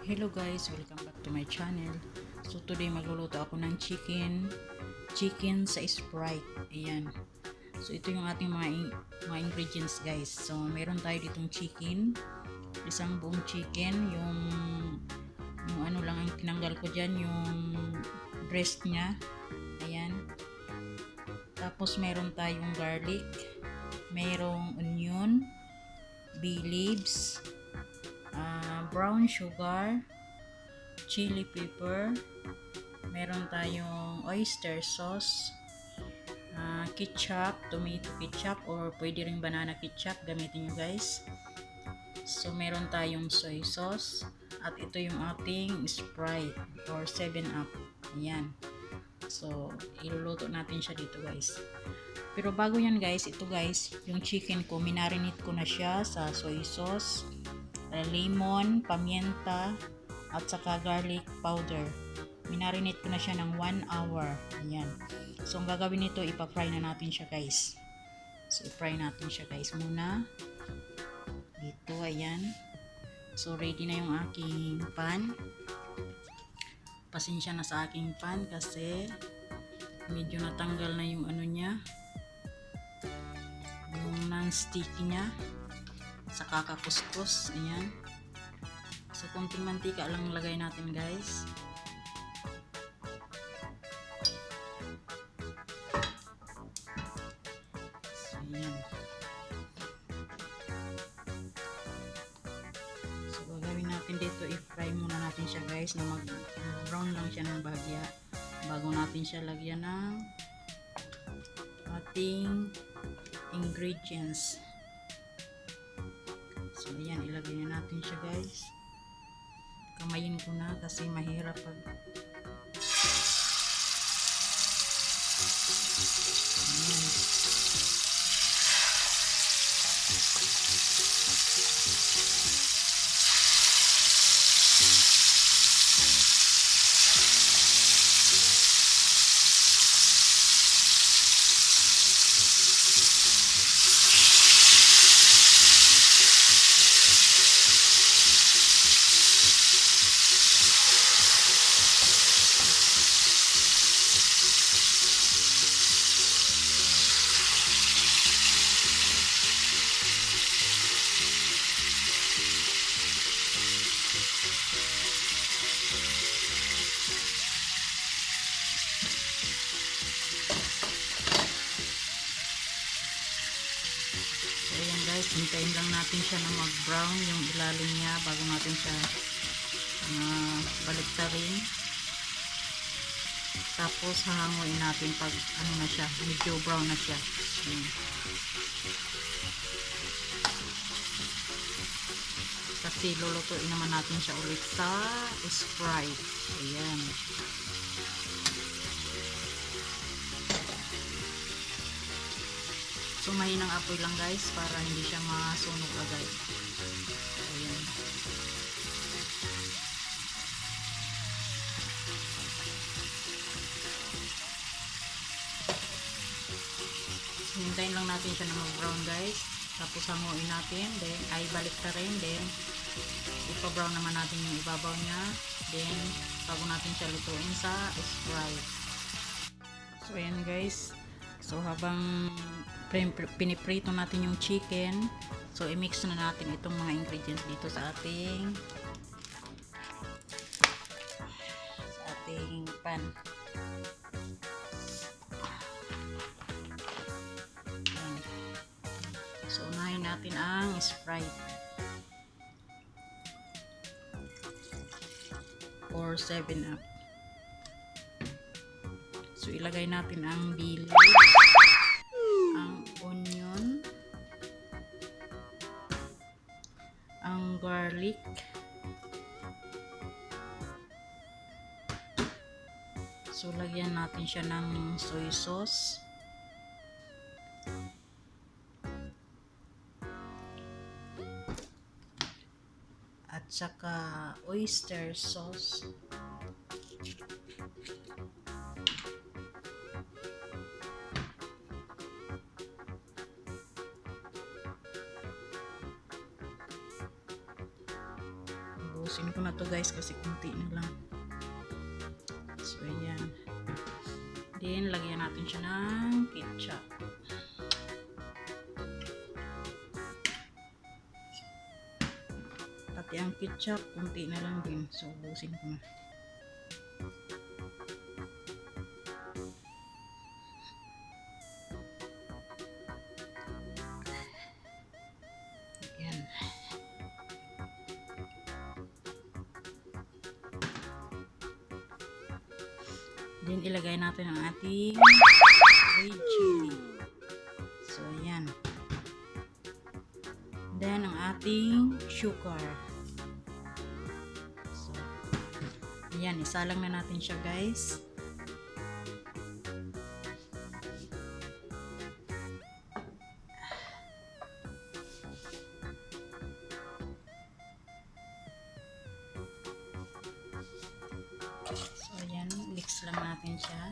Hello guys, welcome back to my channel. So today magluluto ako ng chicken sa sprite. Ayan. So ito yung ating mga ingredients guys. So meron tayo ditong chicken, isang buong chicken, yung ano lang ang tinanggal ko diyan, yung breast niya. Ayan. Tapos meron tayong garlic, merong onion, bay leaves, brown sugar, chili pepper, meron tayong oyster sauce, ketchup, tomato ketchup, or pwede ring banana ketchup, gamitin nyo guys. So meron tayong soy sauce, at ito yung ating sprite or 7-up. Ayan. So iluluto natin siya dito guys. Pero bago yan guys, ito guys, yung chicken ko, minarinate ko na siya sa soy sauce, lemon, pamienta, at saka garlic powder. Minarinate ko na siya ng 1 hour. Ayan. So, ang gagawin nito, ipa-fry na natin siya guys. So, i-fry natin siya guys muna. Dito, ayan. So, ready na yung aking pan. Pasensya na sa aking pan kasi medyo natanggal na yung ano niya. Yung non-sticky niya. Sa kakakuskus. Ayan. So, kunting mantika lang lagay natin guys. So, ayan. So, gagawin natin dito, i-fry muna natin siya guys na mag-brown lang siya ng bahagya bago natin siya lagyan ng ating ingredients. So, ayan, ilagay na natin siya guys. Kamayin ko na kasi mahirap pag ayan. Hintayin lang natin siya na mag-brown yung ilalim niya bago natin siya baliktarin. Tapos hahanguin natin pag ano na siya, medyo brown na siya. Ayan. Kasi lulutuin naman natin siya ulit sa sprite. Ayan. So, mahinang apoy lang guys para hindi siya masunog agad. Ayan. So, hintayin lang natin siya na mag-brown guys. Tapos hanguin natin. Then, ay balik na rin. Then, ipa-brown naman natin yung ibabaw niya. Then, bago natin siya lutuin sa sprite. So, ayan guys. So, habang piniprito natin yung chicken, so, i-mix na natin itong mga ingredients dito sa ating pan. Ayan. So, unahin natin ang sprite or 7-up. So, ilagay natin ang bay leaves, ang onion, ang garlic, so, lagyan natin siya ng soy sauce, at saka oyster sauce. ubusin ko na to guys kasi kunti na lang. So ayan. Then lagyan natin siya ng ketchup. Pati ang ketchup kunti na lang din. So ubusin ko na. Then, ilagay natin ang ating red chili. So, ayan. Then, ang ating sugar. So, ayan. Isalang na natin siya, guys. Mix lang natin siya.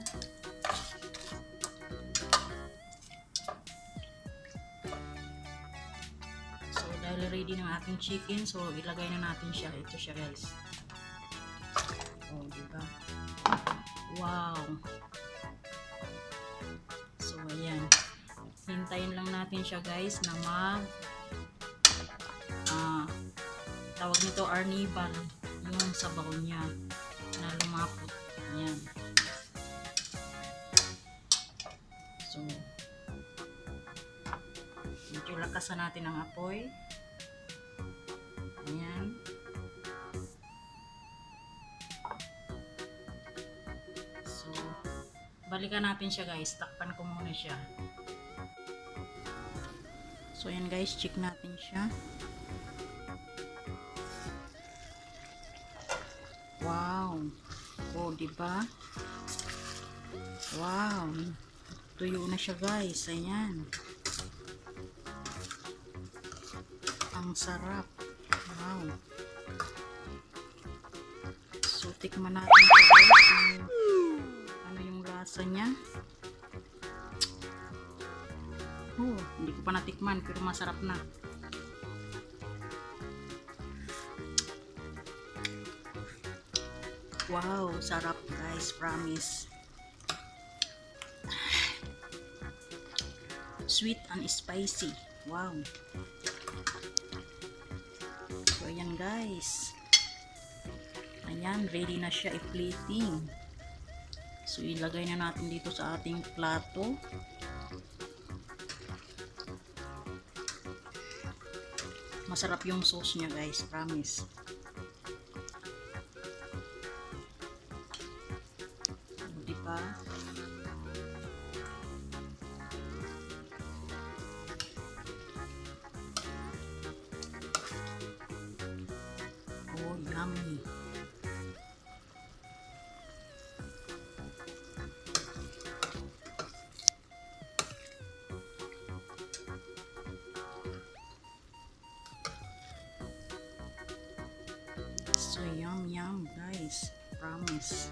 So, dahil ready ng ating chicken, so ilagay na natin siya. Ito siya, guys. Oh, diba? Wow! So, ayan. Hintayin lang natin siya, guys, na tawag nito arnibal, yung sabaw niya na lumapot. Ayan. So, medyo lakasan natin ang apoy. Ayan. So, balikan natin siya guys. Takpan ko muna siya. So, ayan guys. Check natin siya. Wow! Oh, diba? Wow! Tuyo na siya guys. Ayan. Ang sarap. Wow! So, tikman natin ito guys. Ano yung lasa niya? Oh, hindi ko pa natikman pero masarap na. Wow, sarap guys, promise. Sweet and spicy. Wow. So, ayan guys. Ayan, ready na siya i-plating. So, ilagay na natin dito sa ating plato. Masarap yung sauce niya guys, promise. Diba? Oh, yummy. So yum guys, promise.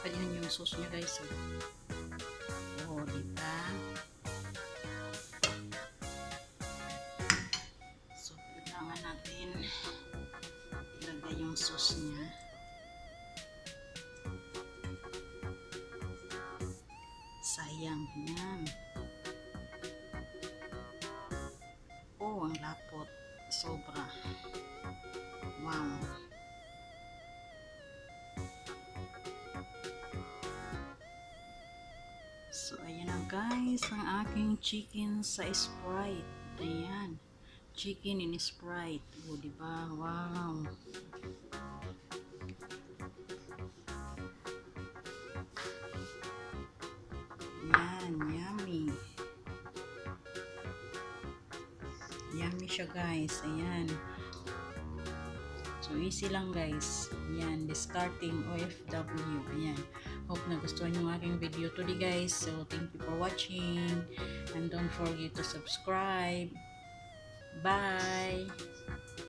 Ayan yung sauce niya guys. Oh, diba? So, kailangan natin ilagay yung sauce niya. Sayang. Yan. Oh, ang lapot. Sobra. Wow. So, ayan na guys, ang aking chicken sa Sprite. Ayan. Chicken in Sprite. O, diba? Wow. Ayan, yummy. Yummy siya guys. Ayan. So, easy lang guys. Ayan, discarding OFW. Ayan. Hope nagustuhan yung aking video today guys. So, thank you for watching. And don't forget to subscribe. Bye!